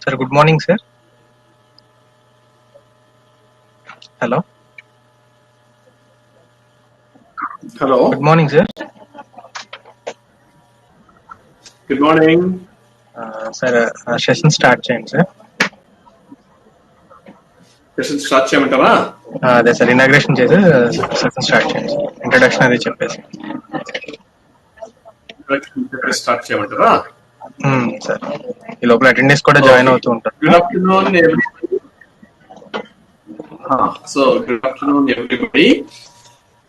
Sir, good morning, sir. Hello. Hello. Good morning, sir. Good morning. Sir, session start చేయండి sir. Session start చేయమంటారా? అదే sir, inauguration చేసి session start చేయండి. Introduction అది చెప్పేసి. Start చేయమంటారా? సార్, ఈ లోపల అటెండెన్స్ కూడా జాయిన్ అవుతూ ఉంటారు. Good afternoon, everybody. Good afternoon, everybody.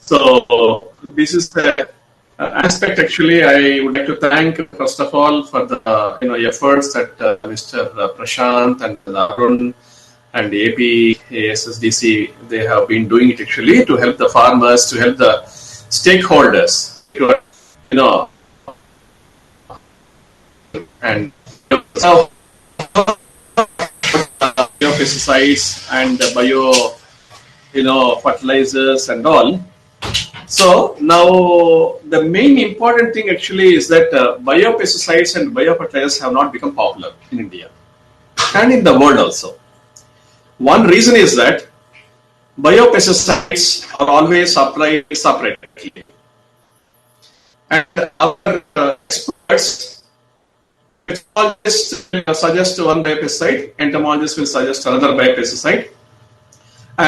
So, this is the aspect. Actually, I would like to thank first of all for the efforts that Mr. Prashant and Arun and AP ASSDC they have been doing it actually to help the farmers, to help the stakeholders, and so biopesticides and bio fertilizers and all. So now the main important thing actually is that biopesticides and biofertilizers have not become popular in India and in the world also. One reason is that biopesticides are always applied separately, and our experts suggest one biopesticide, entomologists will suggest another biopesticide,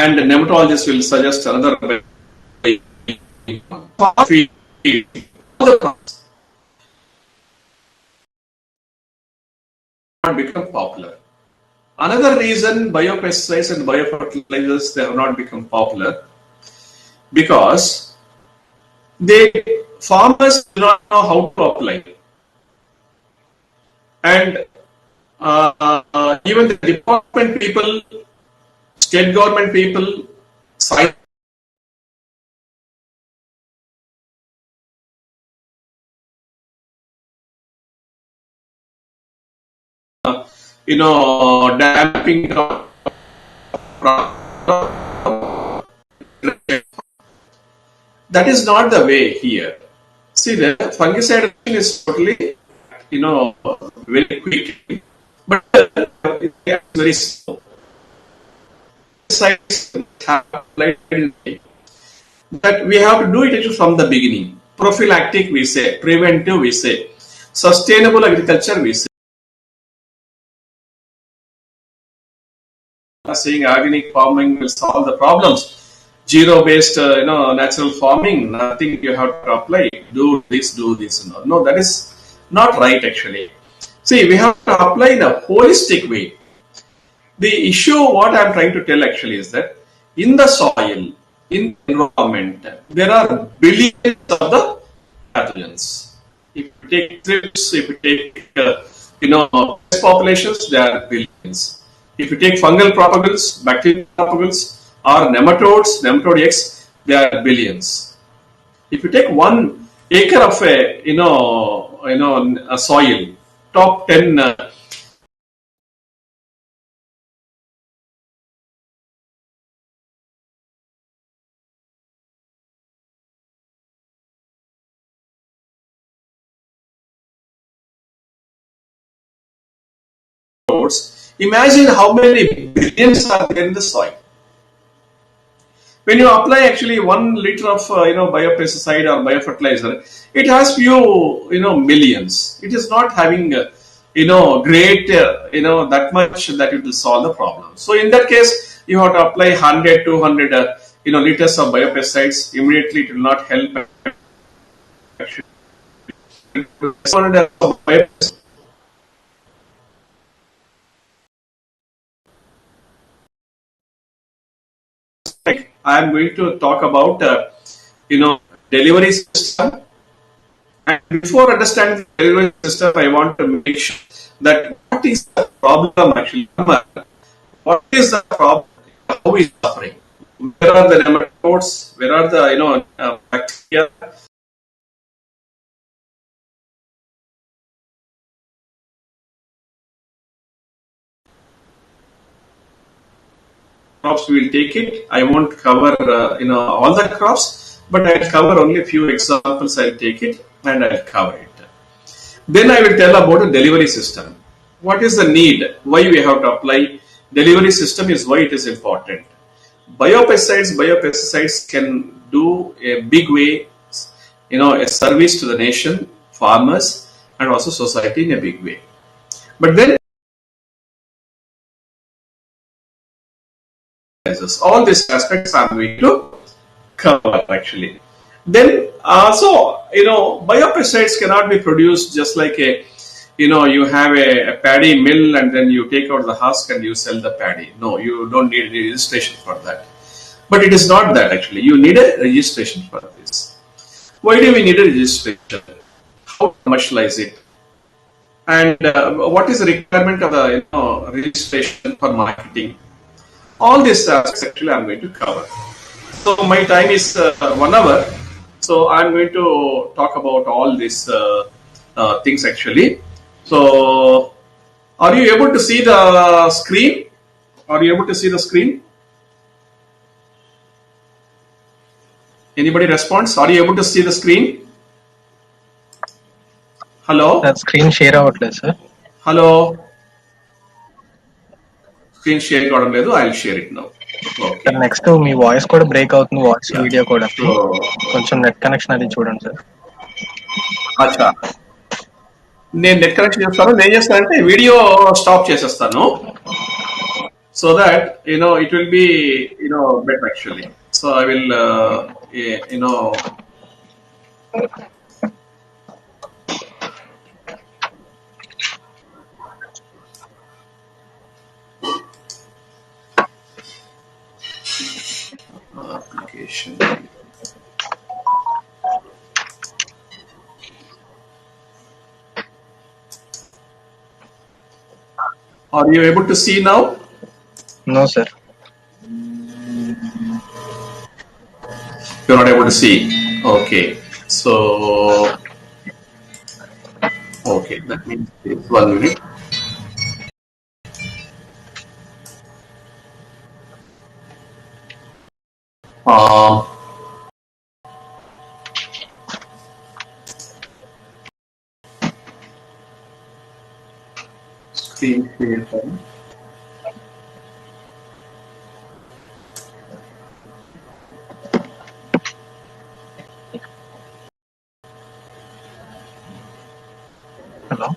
and nematologists will suggest another not become popular. Another reason biopesticides and biofertilizers they have not become popular because farmers do not know how to apply, and even the department people, state government people, damping that is not the way here. See, the fungicide is totally very quick, but it's very slow. That we have to do it from the beginning. Prophylactic we say, preventive we say, sustainable agriculture we say. Saying organic farming will solve the problems. Zero-based, natural farming, nothing you have to apply. Do this. No, that is not right actually. See, we have to apply in a holistic way. The issue, what I am trying to tell actually is that in the soil, in the environment, there are billions of the pathogens. If you take thrips, if you take pest populations, there are billions. If you take fungal propagals, bacterial propagals, or nematodes, nematode X, there are billions. If you take 1 acre of a soil, top 10 imagine how many billions are there in the soil. When you apply actually 1 liter of biopesticide or biofertilizer, it has few millions. It is not having great that much that it will solve the problem. So in that case, you have to apply 100, 200 liters of biopesticides. Immediately, it will not help. I am going to talk about delivery system. And before understanding the delivery system, I want to make sure that what is the problem actually? What is the problem? How is it suffering? Where are the nematodes? Where are the bacteria? Crops we will take it. I won't cover all the crops, but I'll cover only a few examples. I'll take it and I'll cover it. Then I will tell about a delivery system. what is the need, why we have to apply, delivery system is why it is important. Biopesticides can do a big way, a service to the nation, farmers, and also society in a big way. But then all these aspects I'm going to cover actually. Then also, biopesticides cannot be produced just like you have a paddy mill and then you take out the husk and you sell the paddy. No, you don't need any registration for that. But it is not that actually. You need a registration for this. Why do we need a registration? How to commercialize it? And what is the requirement of the registration for marketing? All these aspects actually I'm going to cover. So my time is 1 hour. So I'm going to talk about all these things actually. So are you able to see the screen? Are you able to see the screen? Anybody responds? Are you able to see the screen? Hello? Screen share అవ్వట్లేదు sir. Hello? Screen share కావడం లేదు. I'll share it now. Okay. Sir next me voice కూడా break అవుతుంది, voice Yeah. Video కూడా. So, కొంచెం net connection అది చూడండి sir. అచ్చా, నేను నెట్ కనెక్షన్ చేస్తాను. నేను చేస్తానంటే వీడియో స్టాప్ చేసేస్తాను. So that it will be better actually. So I will application. Are you able to see now? No sir. You're not able to see. Okay. So okay, that means it's 1 minute. Uh, Screen share. Hello.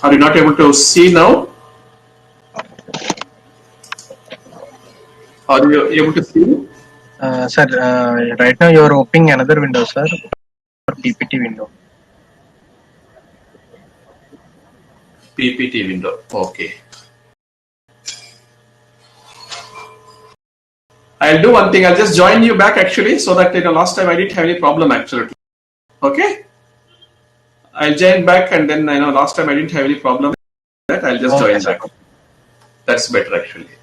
Are you not able to see now? Are you able to see? Sir, right now you are opening another window, sir, or PPT window. PPT window. Okay. I'll do one thing. I'll just join you back actually, so that last time I didn't have any problem actually. Okay. I'll join back, and then last time I didn't have any problem. That I'll just join sir. back. That's better actually.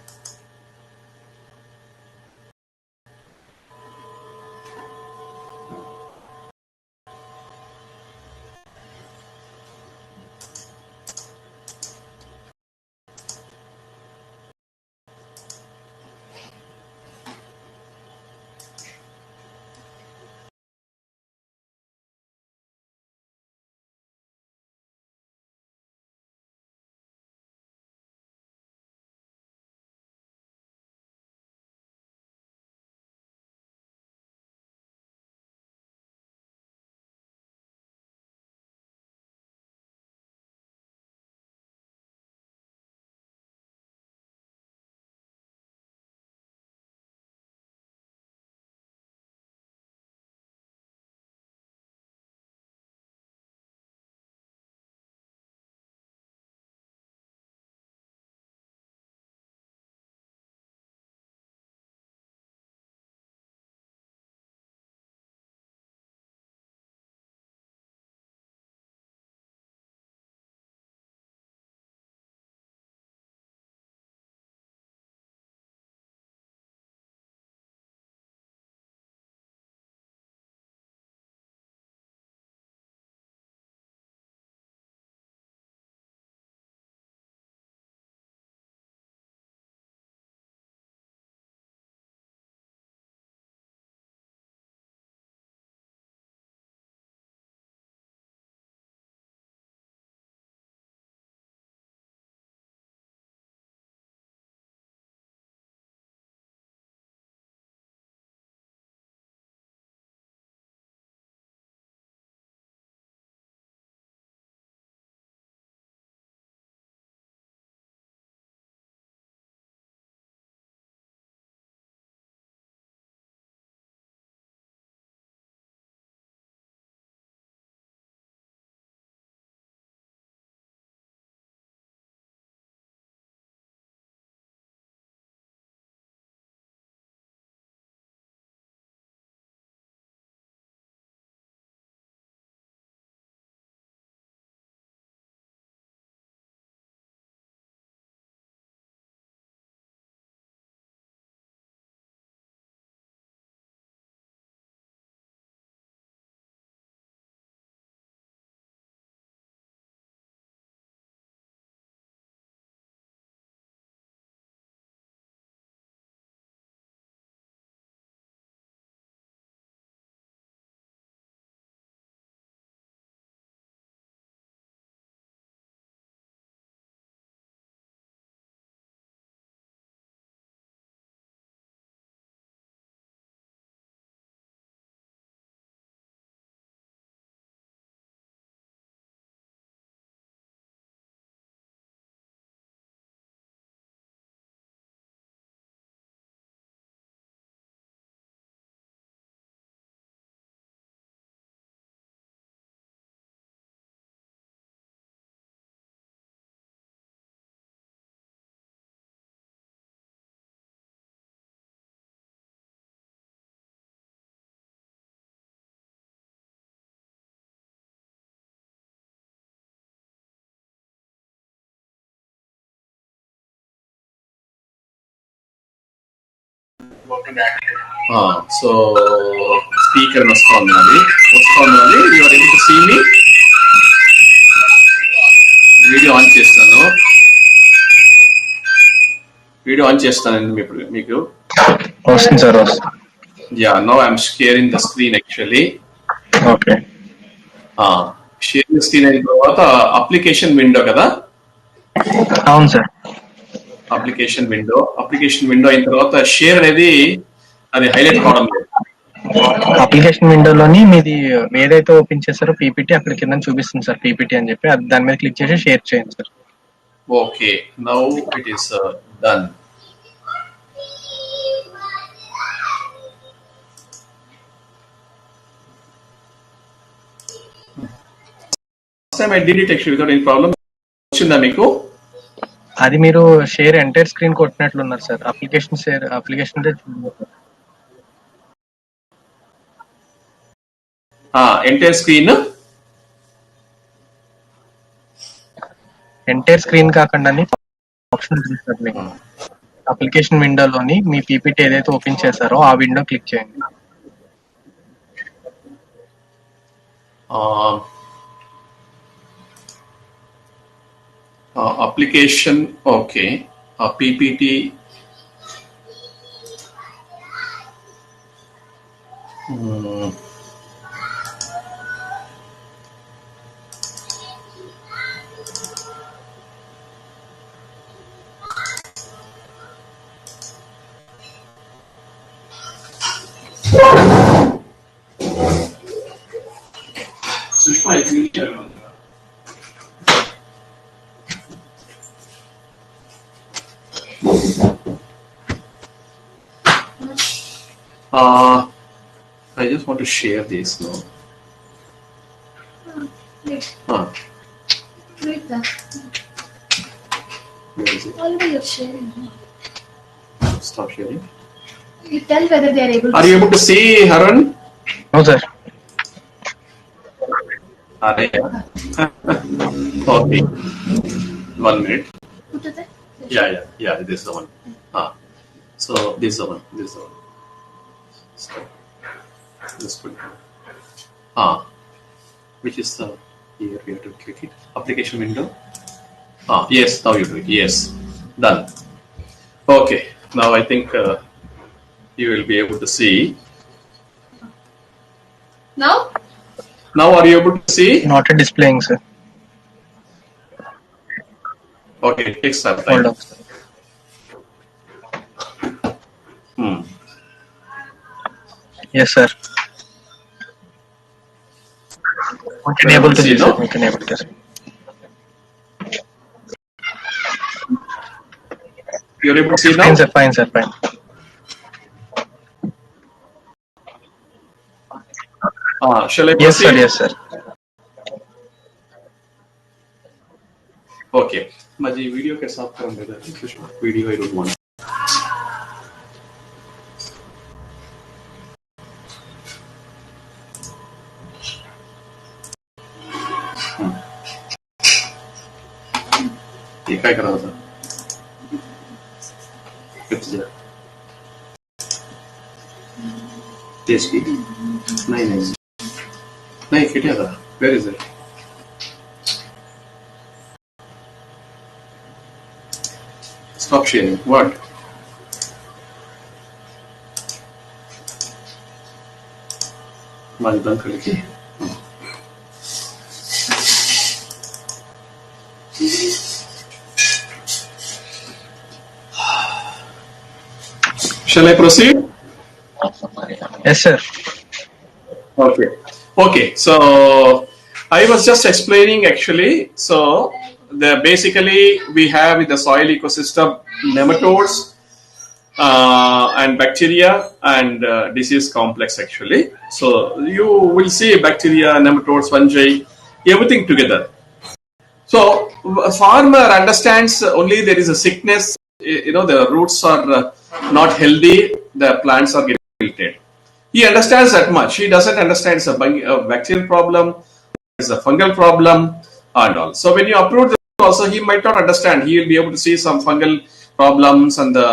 So speaker వస్తుంది, you are able to see me. Video on చేస్తాను, మీకు వస్తుంది sir. Yeah, now I'm sharing the screen actually. Okay. Sharing screen అయిన తర్వాత application window కదా. అవును sir. Application window అయిన తర్వాత షేర్ అనేది అది హైలైట్ కావడం లేదు. అప్లికేషన్ విండోలోని మీది ఏదైతే ఓపెన్ చేస్తారో పీపీటీ అక్కడ కింద చూపిస్తుంది సార్, పీపీటీ అని చెప్పి. దాని మీద క్లిక్ చేసి షేర్ చేయండి sir. Okay, now it is done. Time I did it actually without any problem. వచ్చిందా మీకు? అది మీరు షేర్ ఎంటైర్ స్క్రీన్ కొట్టినట్లు ఉన్నారు sir. Application share entire screen కాకుండా ఆప్షన్ ఉంది సార్ మీకు. అప్లికేషన్ విండోలోని మీ పీపీటీ ఏదైతే ఓపెన్ చేశారో ఆ విండో క్లిక్ చేయండి. Application okay, PPT Sushma I just want to share this now. Wait that. Where is it? Already you're sharing. Stop sharing. You tell whether they are able to. Are you able to see, Harun? No sir. Okay. 1 minute. Put it there. Yeah, this is the one. So this is the one. So this put. Which is the here we have to click it. Application window. Yes, now you do it. Yes, done. Okay, now I think you will be able to see. Now are you able to see? Not displaying sir. Okay, it takes some time. Hold on sir. Yes sir. We can able to see now. We can able to see. You're able to see now? Fine sir. Shall I proceed? Yes sir. Okay. Maji video ke saath karan dega. Video I don't want. ये काय कर रहा था? कितना? तेज की? नहीं कितना था? Where is it? Stop sharing. What? मारी बंद कर लीजिए. Shall I proceed? Yes sir. Okay. So I was just explaining actually. So basically we have in the soil ecosystem nematodes and bacteria and disease complex actually. So you will see bacteria, nematodes, fungi, everything together. So a farmer understands only there is a sickness. The roots are not healthy, the plants are getting wilted. He understands that much. He doesn't understand it's a bacterial problem, it's a fungal problem and all. So when you uproot this also, he might not understand. He will be able to see some fungal problems and the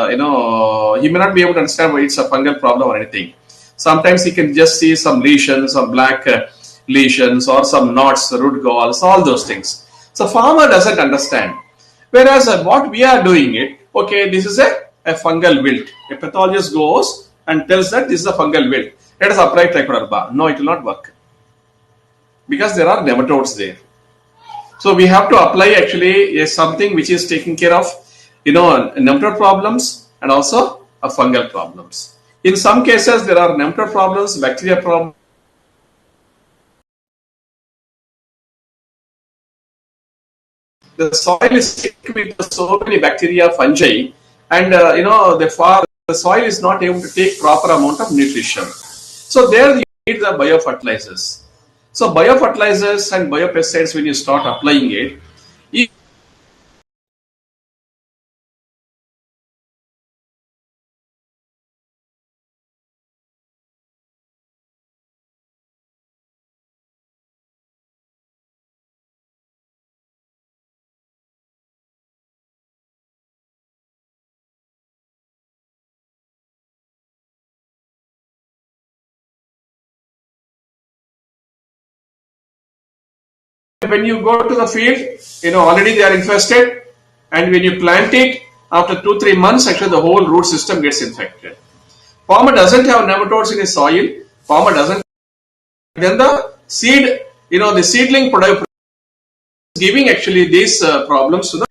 he may not be able to understand why it's a fungal problem or anything. Sometimes he can just see some lesions, some black lesions, or some knots, root galls, all those things. So farmer doesn't understand. Whereas what we are doing it, okay, this is a fungal wilt. A pathologist goes and tells that this is a fungal wilt. Let us apply trichoderma. No, it will not work because there are nematodes there. So we have to apply actually something which is taking care of nematode problems and also a fungal problems. In some cases there are nematode problems, bacteria problems. The soil is thick with so many bacteria, fungi, and the soil is not able to take proper amount of nutrition. So there you need the biofertilizers. So biofertilizers and biopesticides, when you start applying it, when you go to the field, already they are infested, and when you plant it, after 2-3 months, actually the whole root system gets infected. Farmer doesn't have nematodes in his soil. Farmer doesn't. Then the seed, the seedling product is giving actually these problems to the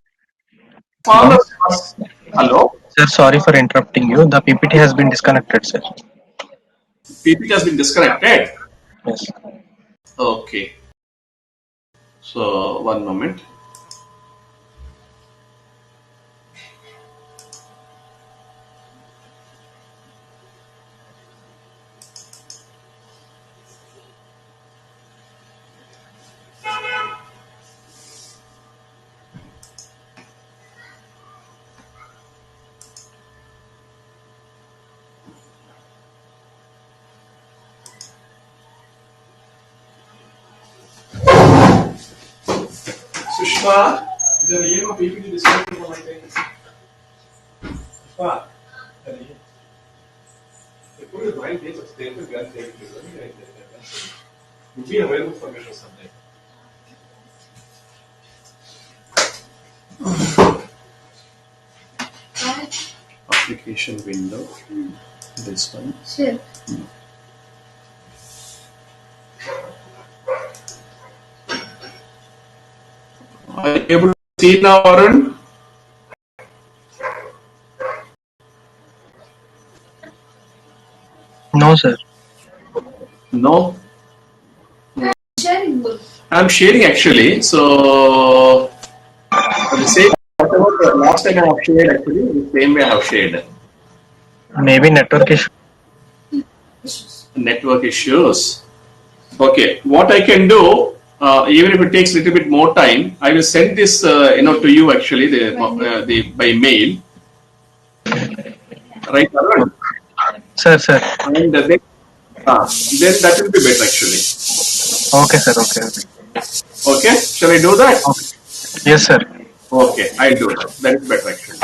Hello? farmer. Hello, Sir, sorry for interrupting you. The PPT has been disconnected, sir. PPT has been disconnected. Yes. Okay, so one moment. Sushma, the name of PPT disconnected from my page. Sushma, the put it right there, but they have to grant it. Would be available for me for someday. Application window. This one. Sure. Are you able to see now, Arun? No, sir. No, Sharing. I'm sharing actually. So the same whatever the last time I have shared actually, the same way I have shared. Maybe network issue. Issues. Network issues. Okay, what I can do, even if it takes a little bit more time, I will send this, to you actually, the by mail, right, Arun? Sir. And then that will be better actually. Okay, sir. Okay. Okay, shall I do that? Okay. Yes, sir. Okay, I'll do that. That is better actually.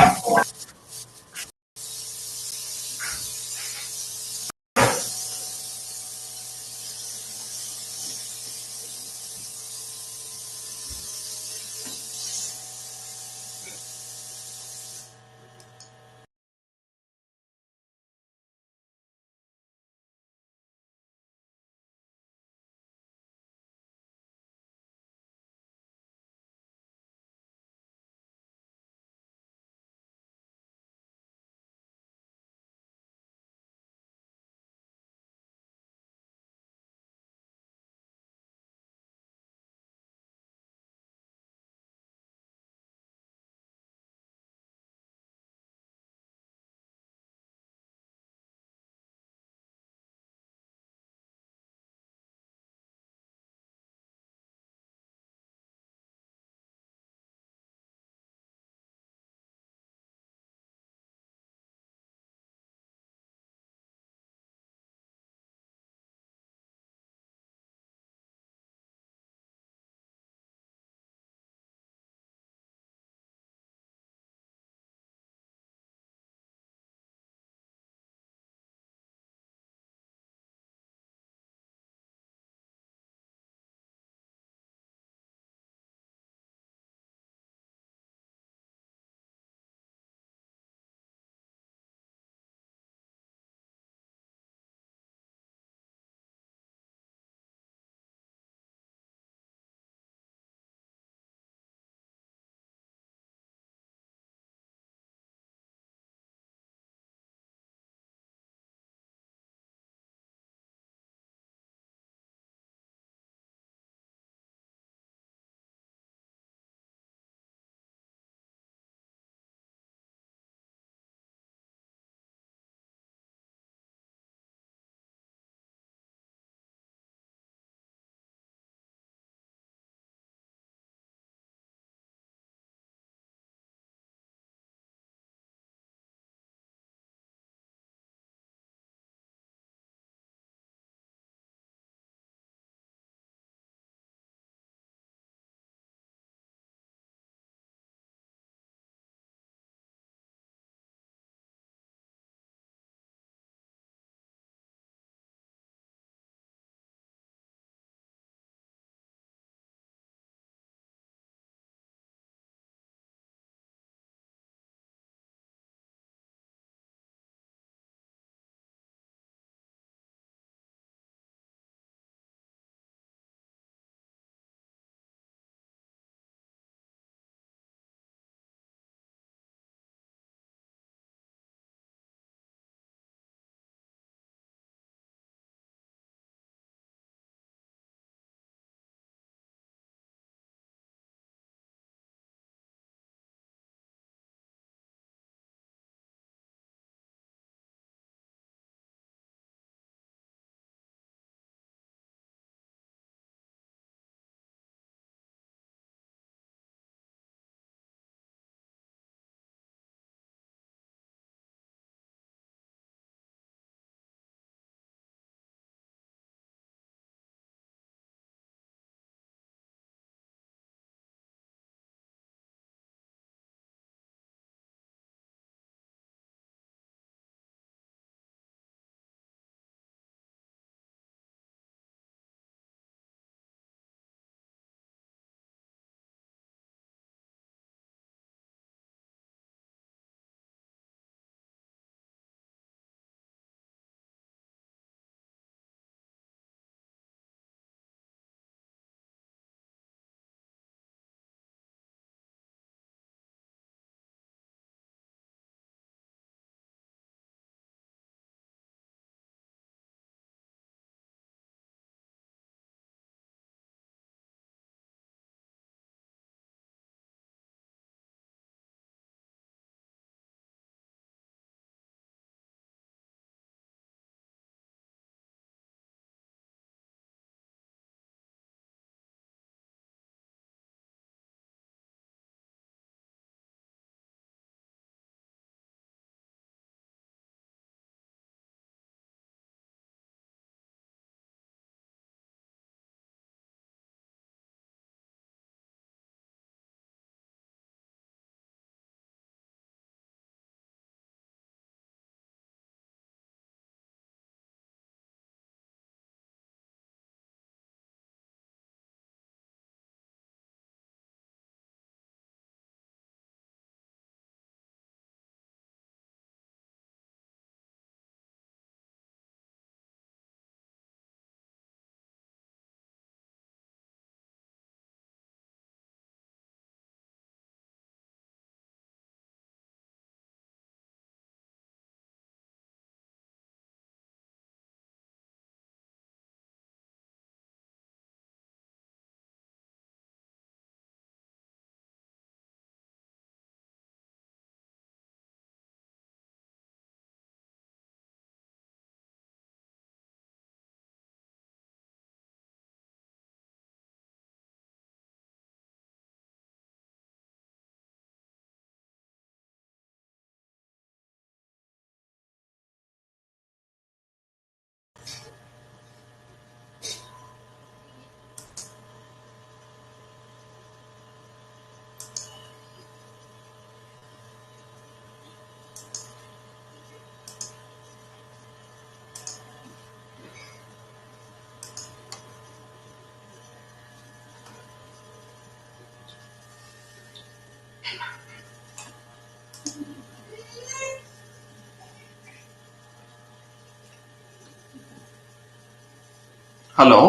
Hello.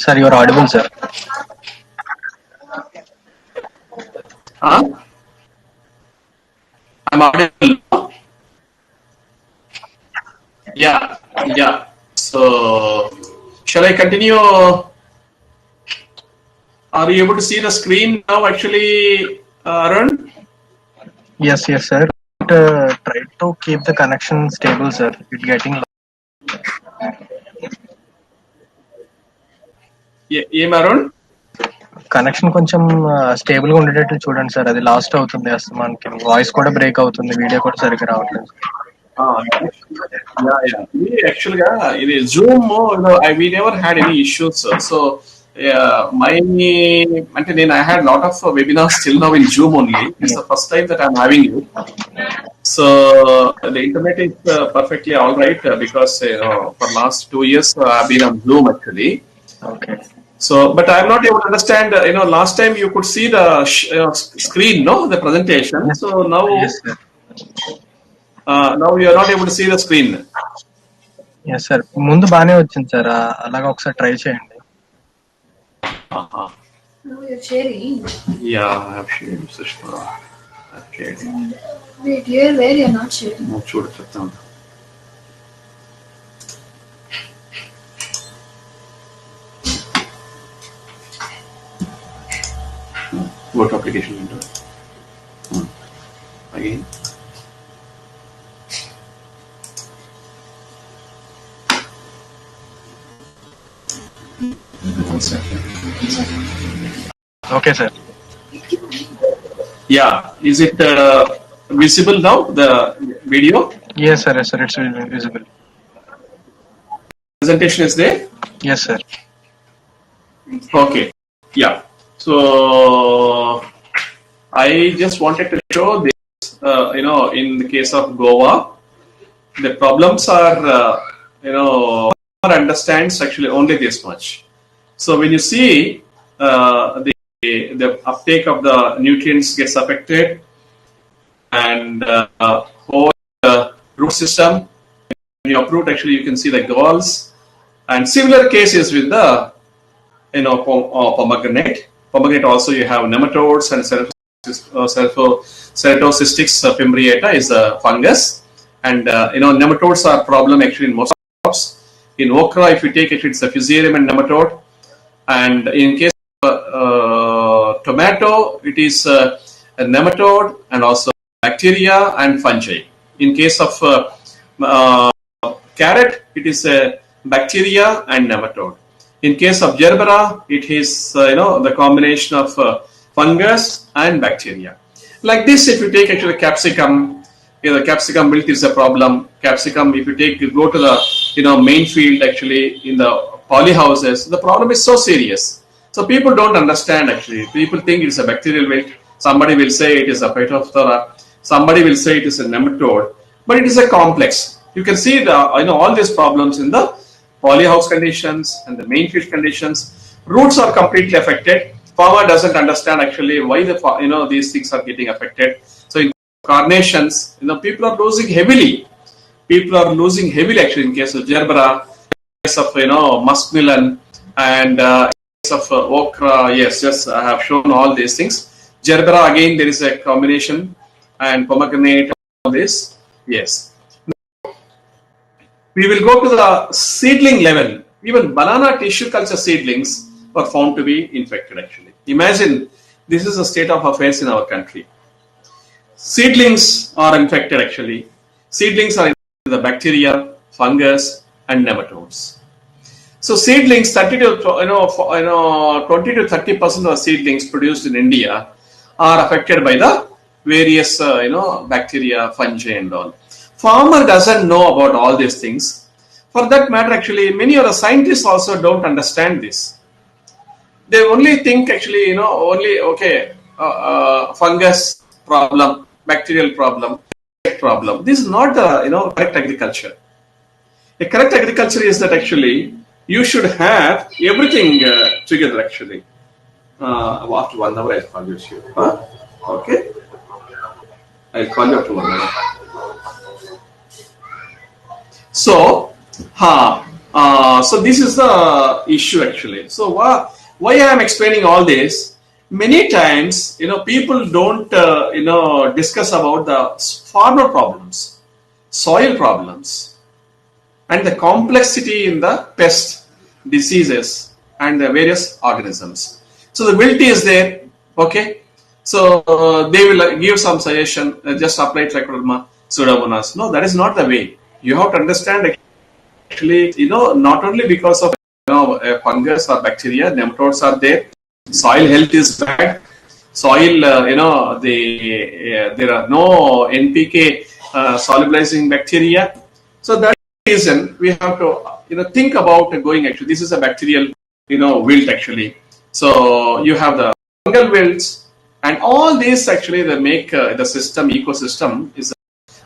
Sir, you are audible, sir. Huh? I'm audible. Yeah, yeah. So, shall I continue? Are you able to see the screen now, actually, Arun? Yes, sir. But, try to keep the connection stable, sir. It's getting ఏం Arun? Connection కొంచెం stable గా ఉండేటట్టు చూడండి sir. అది last అవుతుంది అసలు మనకి voice కూడా బ్రేక్ అవుతుంది, వీడియో కూడా సరిగ్గా రావట్లేదు. యాక్చువల్గా ఇది Zoom we never had any issues. So my అంటే నేను I had lot of webinars till now in Zoom only. It's the first time that I'm having it. So the internet is perfectly all right because for last 2 years I've been on Zoom actually. Okay. So, but I'm not able to understand. Last time you could see the screen, no, the presentation. Yes. So now, Yes, sir. Now you are not able to see the screen. Yes, sir. ముందు బానే వచ్చింది sir. అలాగా ఒకసారి try చేయండి. No, you're sharing. Yeah, I have shared. Sushma. I've shared. Wait, here where you're not sharing. No, చూడు చెప్తాను. What application window? Again. One second. Okay, sir. Yeah, is it visible now, the video? Yes, sir. Yes, sir. It's visible. Presentation is there? Yes, sir. Okay. Yeah. So I just wanted to show this. In the case of Goa, the problems are understands actually only this much. So when you see the uptake of the nutrients gets affected, and whole root system, when you uproot, actually you can see the galls, and similar cases with the pomegranate. Pomegranate also you have nematodes and ceratocystis fimbriata is a fungus, and nematodes are problem actually in most crops. In okra, if you take it, it's a fusarium and nematode, and in case of tomato, it is a nematode and also bacteria and fungi. In case of carrot, it is a bacteria and nematode. In case of gerbera, it is the combination of fungus and bacteria. Like this, if you take actually capsicum, the capsicum wilt is a problem. Capsicum, if you go to the main field actually in the polyhouses, the problem is so serious. So people don't understand actually. People think it's a bacterial wilt. Somebody will say it is a phytophthora. Somebody will say it is a nematode. But it is a complex. You can see the all these problems in the polyhouse conditions and the main field conditions. Roots are completely affected. Farmer doesn't understand actually why these things are getting affected. So in carnations, people are losing heavily. People are losing heavily actually in case of gerbera, in case of muskmelon, and in case of okra. Yes, I have shown all these things. Gerbera, again there is a combination, and pomegranate, all this. Yes. We will go to the seedling level. Even banana tissue culture seedlings were found to be infected actually. Imagine, this is the state of affairs in our country. Seedlings are infected actually. Seedlings are infected with the bacteria, fungus, and nematodes. So seedlings, 20 to 30% of seedlings produced in India are affected by the various bacteria, fungi, and all. Farmer doesn't know about all these things. For that matter, actually, many of the scientists also don't understand this. They only think actually, fungus problem, bacterial problem. This is not the correct agriculture. A correct agriculture is that actually you should have everything together actually. After 1 hour, I'll call you. Okay, I'll call you after 1 hour. So, So this is the issue actually. So why I am explaining all this? Many times, people don't, discuss about the farmer problems, soil problems, and the complexity in the pest, diseases, and the various organisms. So the wilt is there, okay. So they will give some suggestion, just apply trichoderma, pseudomonas. No, that is not the way. You have to understand actually, not only because of a fungus or bacteria, nematodes are there. Soil health is bad. Soil, there are no NPK solubilizing bacteria. So that reason we have to think about going. Actually, this is a bacterial wilt actually. So you have the fungal wilts, and all these actually they make the system ecosystem is.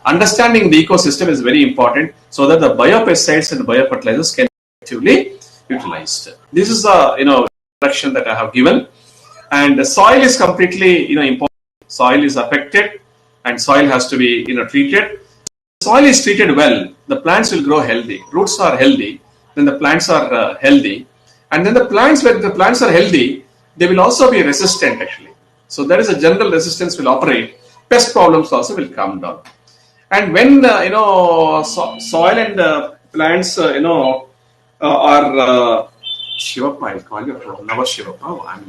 Understanding the ecosystem is very important so that the biopesticides and biofertilizers can be effectively utilized. This is the introduction that I have given, and the soil is completely important. Soil is affected, and soil has to be treated. Soil is treated well, the plants will grow healthy. Roots are healthy, then the plants are healthy, and then the plants, when the plants are healthy, they will also be resistant actually. So there is a general resistance will operate. Pest problems also will come down. And when soil and plants are Shivappa, I'll call you Nava Shivappa. I'm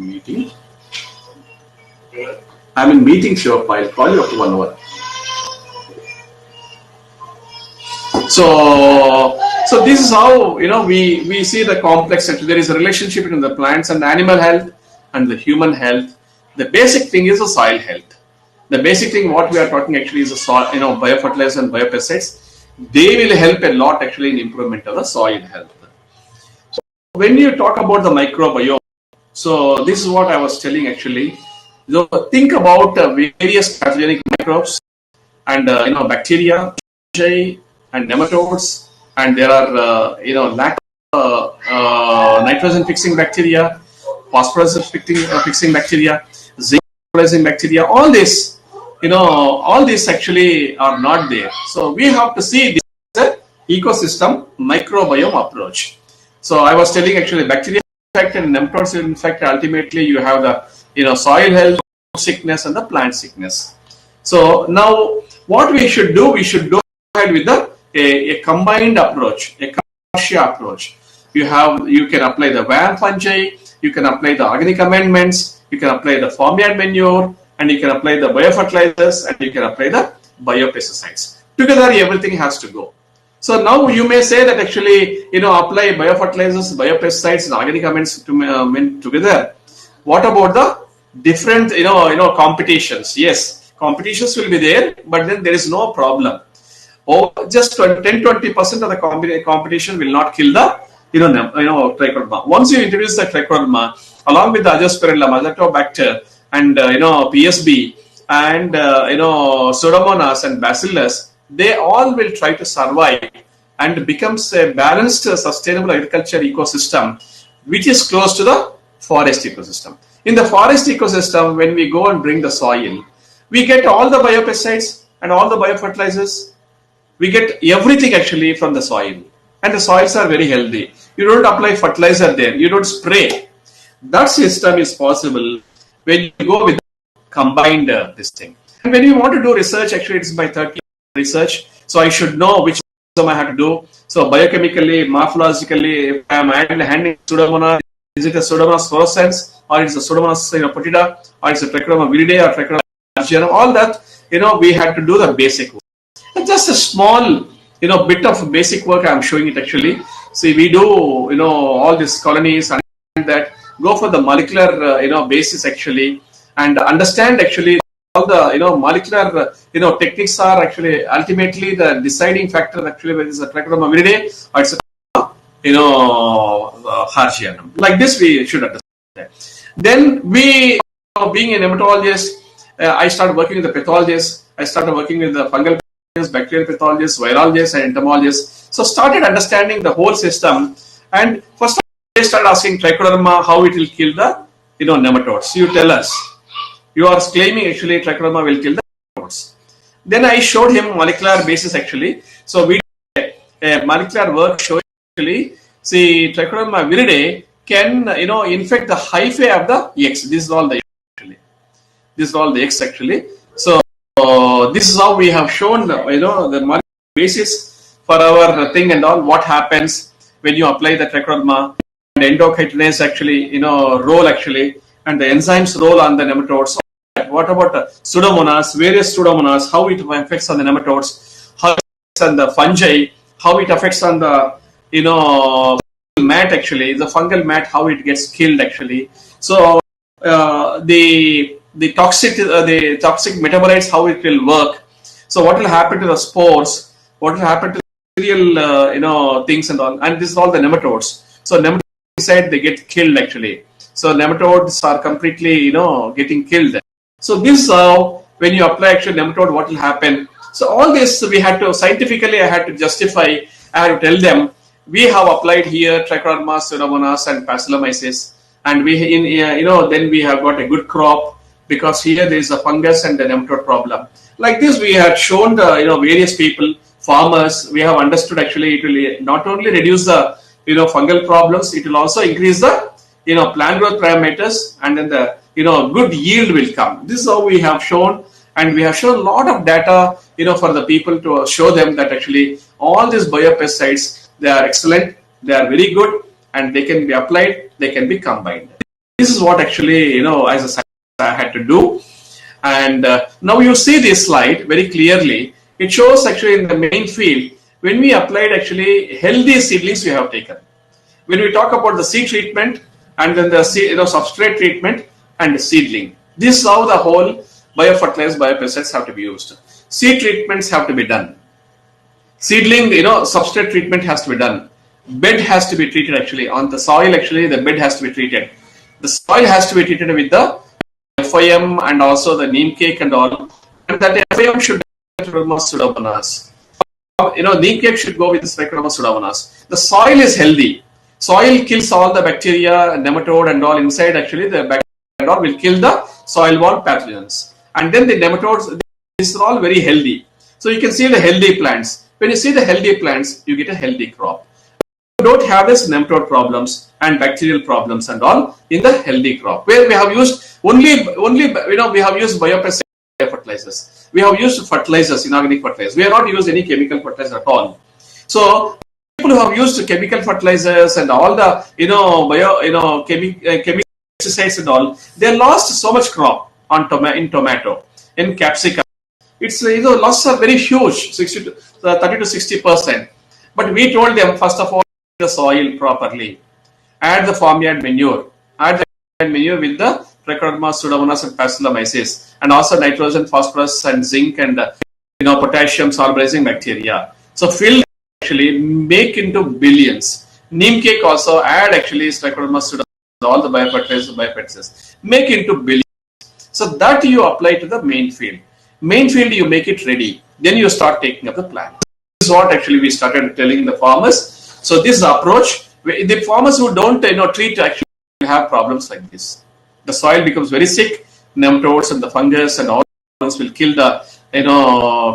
in meeting. Shivappa. I'll call you after 1 hour. So this is how we see the complex. There is a relationship between the plants and the animal health and the human health. The basic thing is the soil health. The basic thing what we are talking actually is the soil, biofertilizers and biopesticides. They will help a lot actually in improvement of the soil health. So when you talk about the microbiome, so this is what I was telling actually. So think about various pathogenic microbes and bacteria, fungi, and nematodes, and there are lack of nitrogen fixing bacteria, phosphorus fixing bacteria, zinc fixing bacteria. All these actually are not there. So we have to see this as an ecosystem microbiome approach. So I was telling actually bacteria infect and nematodes infect. Ultimately, you have the soil health, sickness, and the plant sickness. So now what we should do ahead with a combined approach, a commercial approach. You can apply the WAM fungi, you can apply the organic amendments, you can apply the farmyard manure, and you can apply the biofertilizers, and you can apply the biopesticides. Together, everything has to go. So now you may say that actually, apply biofertilizers, biopesticides, and organic amendments together. What about the different, competitions? Yes, competitions will be there, but then there is no problem. Just 10-20% of the competition will not kill the trichoderma. Once you introduce the trichoderma along with the azospirillum, azotobacter, and PSB, and Pseudomonas and Bacillus, they all will try to survive and becomes a balanced, sustainable agriculture ecosystem, which is close to the forest ecosystem. In the forest ecosystem, when we go and bring the soil, we get all the biopesticides and all the biofertilizers. We get everything actually from the soil, and the soils are very healthy. You don't apply fertilizer there, you don't spray. That system is possible when you go with combined this thing. And when you want to do research, actually it's by 30 research. So I should know which I have to do. So biochemically, morphologically, if I am handling Pseudomonas, is it a Pseudomonas fluorescens, or it's a Pseudomonas putida, or it's a Trichoderma viridae, or Trichoderma argyronum, all that, we had to do the basic work. And just a small, bit of basic work I'm showing it actually. See, we do, all these colonies and that, go for the molecular, basis actually, and understand actually all the, molecular, techniques are actually ultimately the deciding factor actually whether it's a Trichoderma viridae or it's a, argyronum. Like this, we should understand that. Then we, being a nematologist, I started working with the pathologists. I started working with the fungal pathologists, bacterial pathologists, virologists, and entomologists. So started understanding the whole system. And first I started asking Trichoderma how it will kill the nematodes. You tell us. You are claiming actually Trichoderma will kill the nematodes. Then I showed him molecular basis actually. So we did a molecular work showing actually See, Trichoderma viridae can, infect the hyphae of the eggs. This is all the actually. This is all the eggs actually. So this is how we have shown, the basis for our thing and all. What happens when you apply the Trichoderma and endochitinase actually, role actually, and the enzymes role on the nematodes. What about Pseudomonas, various Pseudomonas, how it affects on the nematodes, how it affects on the fungi, how it affects on the, mat actually, the fungal mat, how it gets killed actually. So the toxic metabolites, how it will work. So what will happen to the spores? What will happen to the cereal, things and all? And this is all the nematodes. So nematodes inside, they get killed actually. So nematodes are completely, getting killed. So this is how, when you apply actual nematode, what will happen? So all this we had to, scientifically I had to justify, I had to tell them, we have applied here Trichoderma, Pseudomonas and Bacillomyces, and we, then we have got a good crop, because here there is a fungus and the nematode problem. Like this, we had shown the, various people, farmers, we have understood actually it will not only reduce the, fungal problems, it will also increase the, plant growth parameters, and then the, good yield will come. This is how we have shown, and we have shown a lot of data, for the people to show them that actually all these biopesticides, they are excellent, they are very good, and they can be applied, they can be combined. This is what actually, as a scientist I had to do. And now you see this slide very clearly. It shows actually in the main field, when we applied actually healthy seedlings we have taken. When we talk about the seed treatment and then the substrate treatment and the seedling, this is how the whole biofertilized biopesticides have to be used. Seed treatments have to be done. Seedling, substrate treatment has to be done. Bed has to be treated actually. On the soil actually, the bed has to be treated. The soil has to be treated with the FIM and also the neem cake and all. And that FIM should be Pseudomonas. Neem cake should go with the Pseudomonas. The soil is healthy. Soil kills all the bacteria, nematode and all inside actually. The bacteria and all will kill the soil-borne pathogens. And then the nematodes, these are all very healthy. So you can see the healthy plants. When you see the healthy plants, you get a healthy crop. You don't have this nematode problems and bacterial problems and all in the healthy crop. Where we have used only we have used biopesticide fertilizers. We have used fertilizers, inorganic fertilizers. We have not used any chemical fertilizer at all. So people who have used chemical fertilizers and all the chemical pesticides and all, they lost so much crop on tomato, in capsicum. It's losses are very huge, 30 to 60%. But we told them, first of all, the soil properly, add the farmyard manure, with the Trichoderma, Pseudomonas and Bacillomyces, and also nitrogen, phosphorus and zinc and potassium solubilizing bacteria. So fill actually make into billions. Neem cake also add actually Trichoderma, Pseudomonas, all the biofertilizers, make into billions. So that you apply to the main field. Main field you make it ready, then you start taking up the plant. This is what actually we started telling the farmers. So this approach, the farmers who don't treat actually have problems like this. The soil becomes very sick, nematodes and the fungus and all will kill the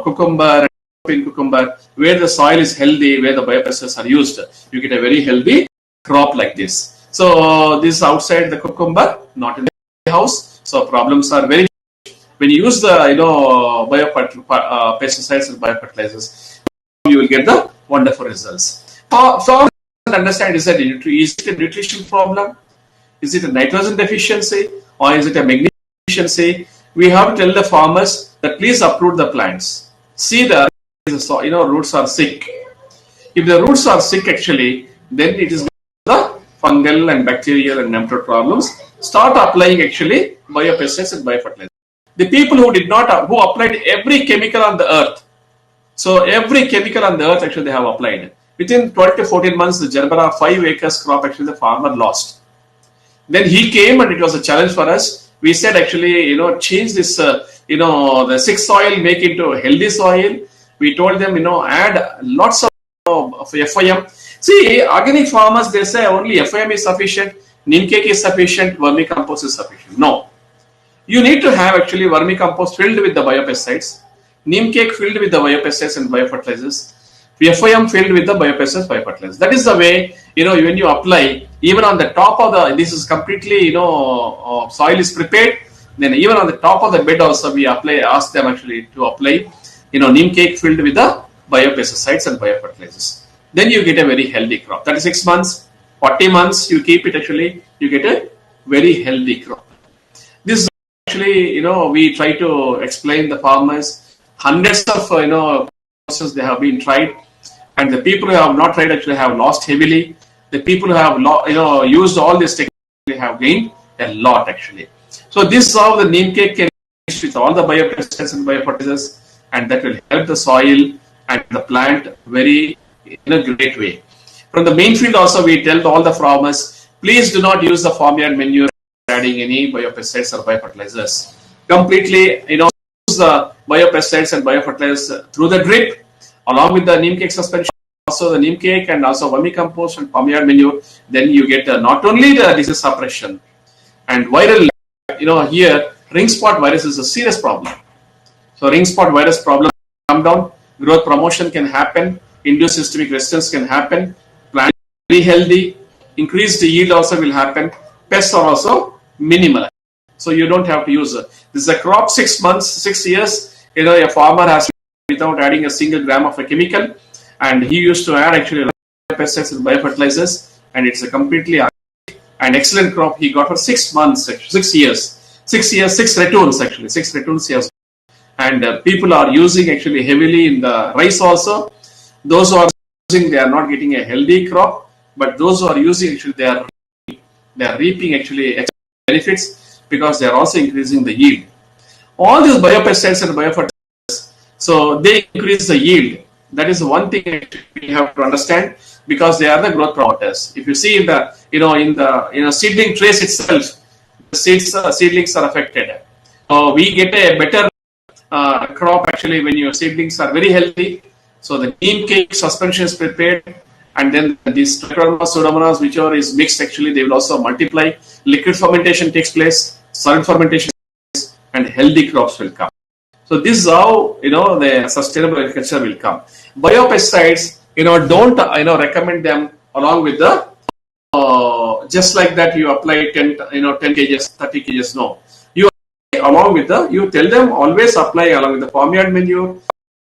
cucumber and cucumber. Where the soil is healthy, where the biopesticides are used, you get a very healthy crop like this. So this is outside the cucumber, not in the house. So problems are very. When you use the pesticides and biofertilizers, you will get the wonderful results. Farmers understand, is it a nutrition problem? Is it a nitrogen deficiency or is it a magnesium deficiency? We have to tell the farmers that please uproot the plants. See the roots are sick. If the roots are sick actually, then it is the fungal and bacterial and nematode problems. Start applying actually biopesticides and biofertilizers. The people who who applied every chemical on the earth. So every chemical on the earth actually they have applied. Within 12 to 14 months, the Gerbera 5 acres crop actually the farmer lost. Then he came and it was a challenge for us. We said actually, change this, the sick soil, make it into a healthy soil. We told them, add lots of FIM. See, organic farmers, they say only FIM is sufficient, neem cake is sufficient, vermicompost is sufficient. No. You need to have actually vermicompost filled with the biopesticides, neem cake filled with the biopesticides and biofertilizers, FIM filled with the biopesticides, biofertilizers. That is the way, when you apply, even on the top of this is completely, soil is prepared. Then even on the top of the bed also we ask them actually to apply, neem cake filled with the biopesticides and biofertilizers. Then you get a very healthy crop. 36 months, 40 months, you keep it actually, you get a very healthy crop. This actually, we try to explain the farmers. Hundreds of, processes they have been tried. And the people who have not tried actually have lost heavily. The people who have used all this technology have gained a lot actually. So this is how the neem cake can mix with all the biopesticides and biofertilizers, and that will help the soil and the plant very in a great way. From the main field also we tell all the farmers, please do not use the farmyard manure adding any biopesticides or biofertilizers. Completely, use the biopesticides and biofertilizers through the drip, along with the neem cake suspension, also the neem cake and also vermicompost and farmyard manure. Then you get not only the disease suppression and viral, here ring spot virus is a serious problem. So ring spot virus problem come down, growth promotion can happen, induced systemic resistance can happen, plant very healthy, increased yield also will happen, pests are also minimal. So you don't have to use this is a crop 6 months, 6 years, a farmer has without adding a single gram of a chemical, and he used to add actually pesticides and biofertilizers, and it's a completely an excellent crop he got for 6 months, 6 years, 6 ratoons actually, 6 ratoons he has. And people are using actually heavily in the rice also. Those who are using, they are not getting a healthy crop, but those who are using actually they are reaping actually benefits because they are also increasing the yield. All these biopesticides and biofertilizers, so they increase the yield. That is one thing we have to understand, because they are the growth promoters. If you see in the in the seedling trace itself, the seedlings are affected. We get a better crop actually when your seedlings are very healthy. So the neem cake suspension is prepared, and then these trichoderma, pseudomonas, whichever is mixed, actually they will also multiply. Liquid fermentation takes place, solid fermentation takes place, and healthy crops will come. So this is how the sustainable agriculture will come. Biopesticides, don't recommend them along with the just like that you apply 10 kgs, 30 kgs. No, you along with you tell them always apply along with the farmyard manure,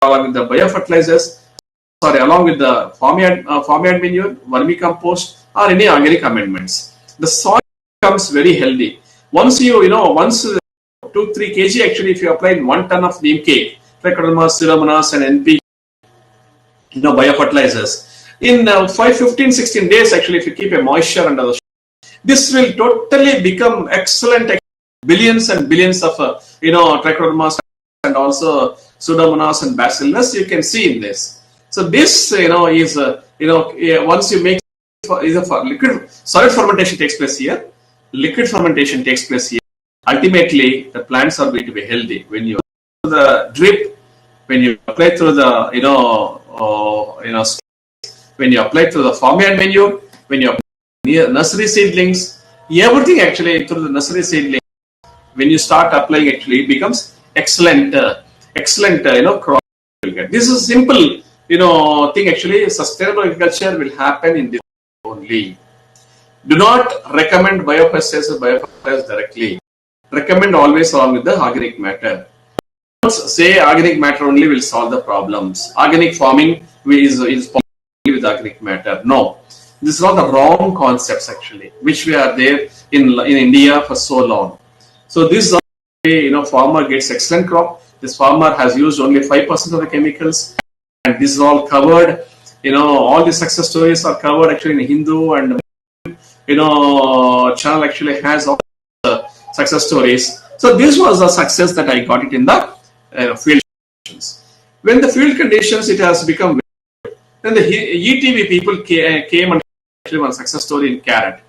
along with the biofertilizers, along with the farmyard manure, vermicompost, or any organic amendments. The soil becomes very healthy. Once 2-3 kg actually, if you apply 1 ton of neem cake, trichoderma, pseudomonas, and NP, biofertilizers, in 15-16 days actually, if you keep a moisture under the this will totally become excellent. Billions and billions of trichodermas and also pseudomonas and bacillus you can see in this. So this is once you make liquid, solid fermentation takes place here, liquid fermentation takes place here. Ultimately, the plants are going to be healthy when you apply the drip, when you apply through the when you apply through the farmyard manure, when you apply near nursery seedlings, everything actually through the nursery seedlings. When you start applying, actually it becomes excellent crop will get. This is a simple thing actually. Sustainable agriculture will happen in this only. Do not recommend biopesticides or biofertilizers directly. Recommend always along with the organic matter. Don't say organic matter only will solve the problems. Organic farming is possible with organic matter. No, this is all the wrong concepts actually, which we are there in India for so long. So this is how farmer gets excellent crop. This farmer has used only 5% of the chemicals, and this is all covered. All the success stories are covered actually in Hindu, and channel actually has all the success stories. So this was the success that I got it in the field conditions. When the field conditions it has become, then the ETV people came and actually one success story in carrot.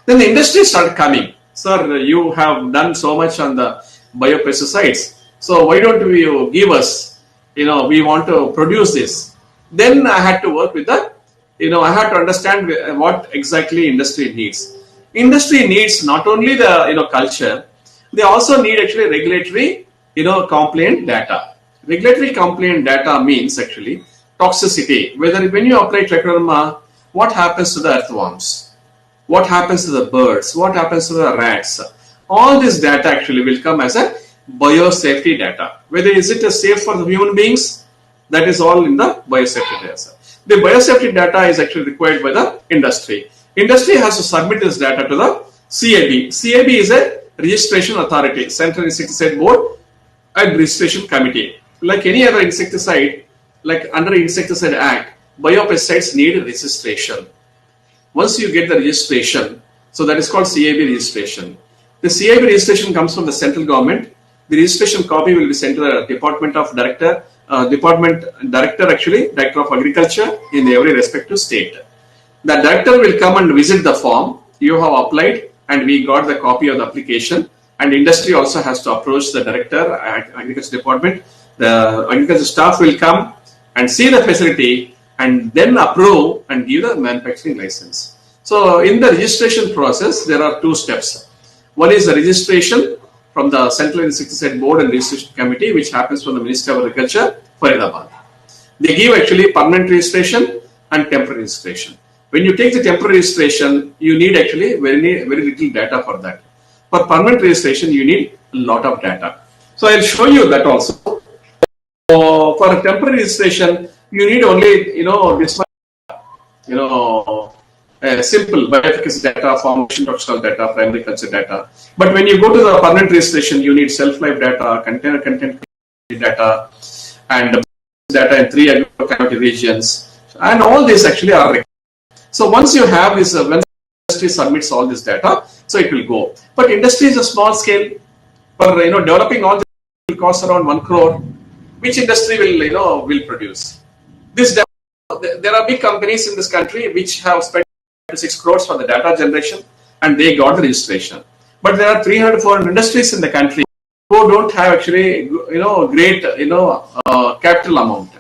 Then the industry started coming. Sir, you have done so much on the biopesticides. So why don't you give us, we want to produce this. Then I had to work with the, I had to understand what exactly industry needs. Industry needs not only the, culture, they also need actually regulatory, compliant data. Regulatory compliant data means actually toxicity, whether when you apply trichoderma, what happens to the earthworms, what happens to the birds, what happens to the rats. All this data actually will come as a biosafety data. Whether is it safe for the human beings, that is all in the biosafety data. The biosafety data is actually required by the industry. Industry has to submit this data to the CAB. CAB is a registration authority, Central Insecticide Board and Registration Committee. Like any other insecticide, like under Insecticide Act, biopesticides need registration. Once you get the registration, so that is called CAB registration. The CAB registration comes from the central government. The registration copy will be sent to the Director of Agriculture in every respective state. The director will come and visit the farm you have applied, and we got the copy of the application. And industry also has to approach the director at Agriculture Department. The agriculture staff will come and see the facility and then approve and give the manufacturing license. So in the registration process, there are two steps. One is the registration from the Central Insecticide Board and Registration Committee, which happens from the Ministry of Agriculture, Faridabad. They give actually permanent registration and temporary registration. When you take the temporary registration, you need actually very little data for that. For permanent registration, you need a lot of data. So I'll show you that also. So for a temporary registration, you need only this much, simple bioefficacy data, formulation toxicology data, primary culture data. But when you go to the permanent registration, you need shelf-life data, container content data, and data in 3 agricultural regions, and all these actually are required. So once you have this, when the industry submits all this data, so it will go. But industry is a small scale. For developing all this will cost around 1 crore. Which industry will produce this data? There are big companies in this country which have spent 6 crores for the data generation, and they got the registration. But there are 300-400 industries in the country who don't have actually great capital amount.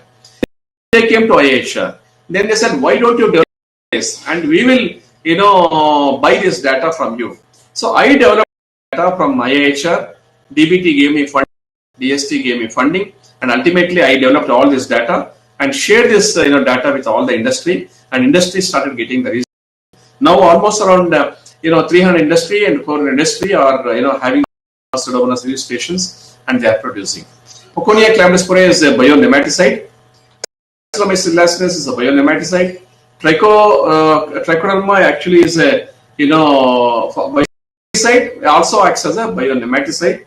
They came to IHR. Then they said, why don't you develop this, and we will buy this data from you. So I developed data from IHR. DBT gave me funding, DST gave me funding, and ultimately I developed all this data and shared this data with all the industry, and industry started getting the results. Now almost around 300 industry and 400 industry are having Pseudomonas registrations, and they are producing. Poconia chlamydospora is a bionematicide. Acromycin is a bionematicide. Trichoderma actually is a bionematicide. It also acts as a bionematicide.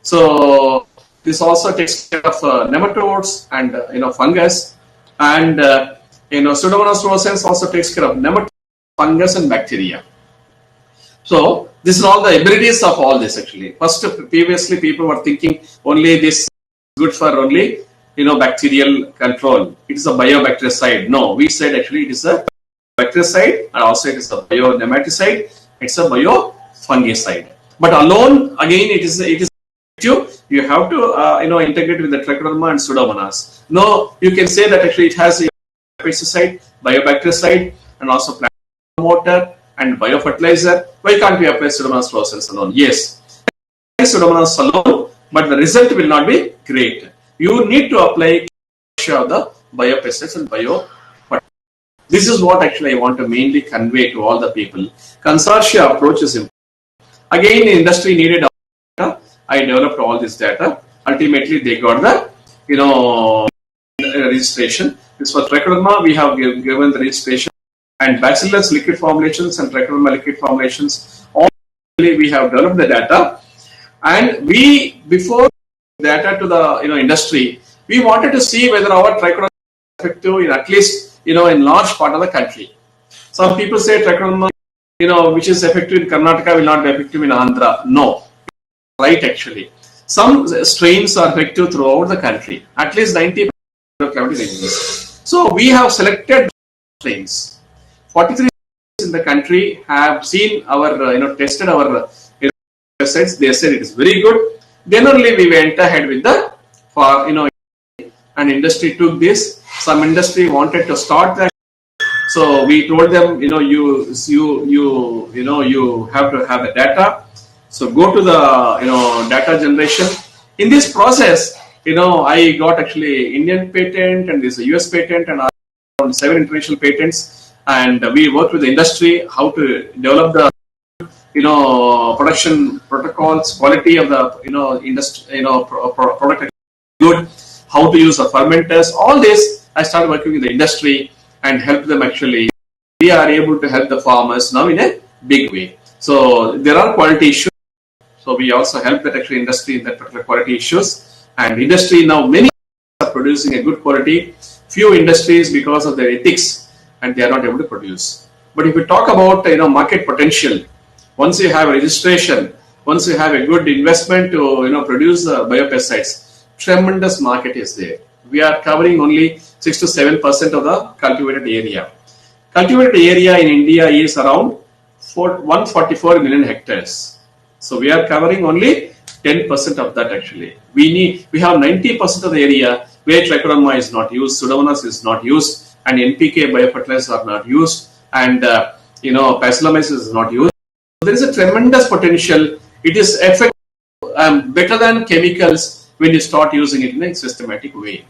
So this also takes care of nematodes and fungus, and Pseudomonas fluorescens also takes care of nematodes, fungus, and bacteria. So this is all the abilities of all this actually. First, previously people were thinking only this is good for only bacterial control. It is a biobactericide. No, we said actually it is a bactericide, and also it is a bionematicide. It's a biofungicide. But alone, again, it is you have to integrate with the Trichoderma and Pseudomonas. No, you can say that actually it has a pesticide, biobactericide, and also plant promoter and biofertilizer. Why can't we apply Pseudomonas fluorescens alone? Yes, Pseudomonas alone, but the result will not be great. You need to apply the biopesticides and biofertilizer. This is what actually I want to mainly convey to all the people. Consortia approach is important. Again, the industry needed data. I developed all this data. Ultimately, they got the registration. This for Trichoderma, we have given the registration, and Bacillus liquid formulations and Trichoderma liquid formulations. All we have developed the data, and we before data to the industry, we wanted to see whether our Trichoderma is effective in at least in large part of the country. Some people say Trichoderma which is effective in Karnataka will not be effective in Andhra. No, right actually. Some strains are effective throughout the country, at least 90% of climate ranges. So we have selected strains. 43 in the country have seen our tested our pesticides. They said it is very good. Then only we went ahead with the and industry took this. Some industry wanted to start that. So we told them, you have to have the data. So go to the data generation. In this process, I got actually Indian patent and there's a US patent and around 7 international patents. And we worked with the industry how to develop the production protocols, quality of the industry, product good, how to use the fermenters. All this I started working with the industry and help them actually. We are able to help the farmers now in a big way. So there are quality issues. So we also help that actually industry in that particular quality issues. And industry now many are producing a good quality. Few industries because of their ethics and they are not able to produce. But if we talk about market potential, once you have a registration, once you have a good investment to produce biopesticides, tremendous market is there. We are covering only 6 to 7% of the cultivated area. Cultivated area in India is around 144 million hectares. So we are covering only 10% of that actually. We have 90% of the area where trichoderma is not used, pseudomonas is not used, and NPK biofertilizers are not used, and Bacillomyces is not used. There is a tremendous potential. It is effective, better than chemicals when you start using it in a systematic way.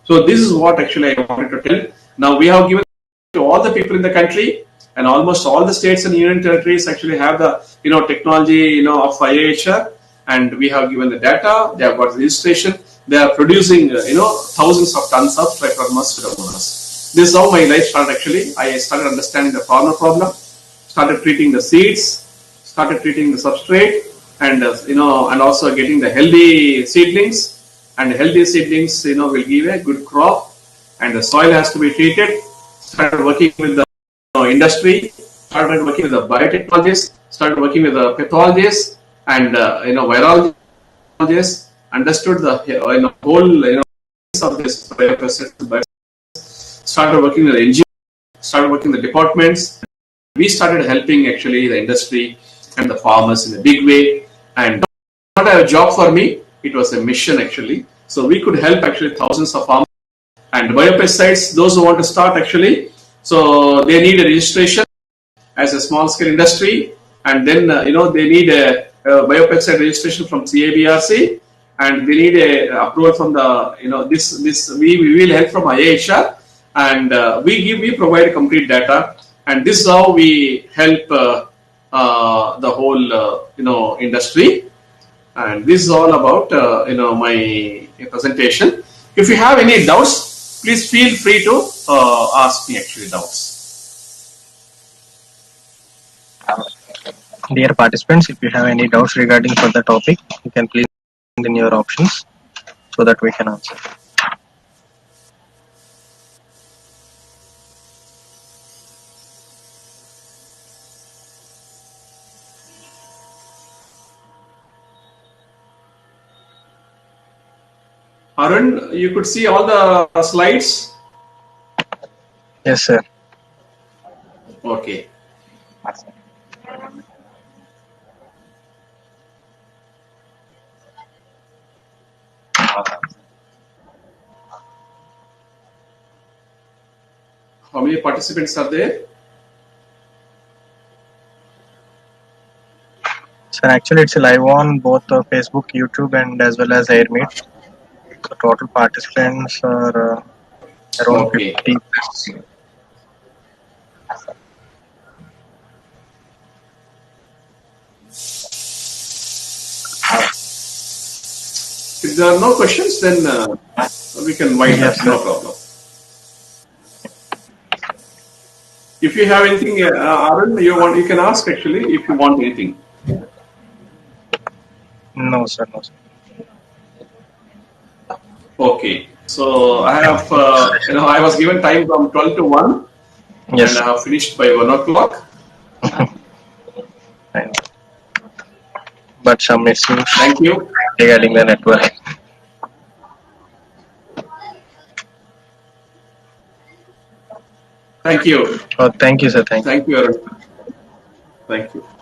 So this is what actually I wanted to tell. Now we have given to all the people in the country, and almost all the states and union territories actually have the technology of IAHR, and we have given the data. They have got registration. They are producing thousands of tons of Trichoderma pseudomonas. This is how my life started actually. I started understanding the farmer problem, started treating the seeds, started treating the substrate, and and also getting the healthy seedlings. And healthy seedlings will give a good crop, and the soil has to be treated. Started working with the industry, started working with the biotechnologists, started working with the pathologists and virologists, understood the whole of this biopesticides, started working with the NGOs, started working with the departments. We started helping actually the industry and the farmers in a big way, and not a job for me, it was a mission actually. So we could help actually thousands of farmers. And biopesticides, those who want to start actually, so they need a registration as a small scale industry, and then they need a biopesticide registration from CABRC, and they need a approval from the this we will help from IAHR, and we provide complete data, and this is how we help the whole industry. And this is all about my presentation. If you have any doubts, please feel free to ask me actually doubts. Dear participants, if you have any doubts regarding further topic, you can please send in your options so that we can answer. Arun, you could see all the slides? Yes, sir. Okay. How many participants are there? Sir, actually it's live on both Facebook, YouTube, and as well as Airmeet. The total participants are around Okay. 50 plus. If there are no questions, then we can wind up. Yes, No problem. If you have anything, Arun, you can ask actually if you want anything. No, sir. No, sir. Okay. So I have, I was given time from 12 to 1, Yes. and I have finished by 1 o'clock. But some issues Thank you. regarding the network. Thank you. Oh, thank you, sir. Thank you. Thank you, Arun. Thank you.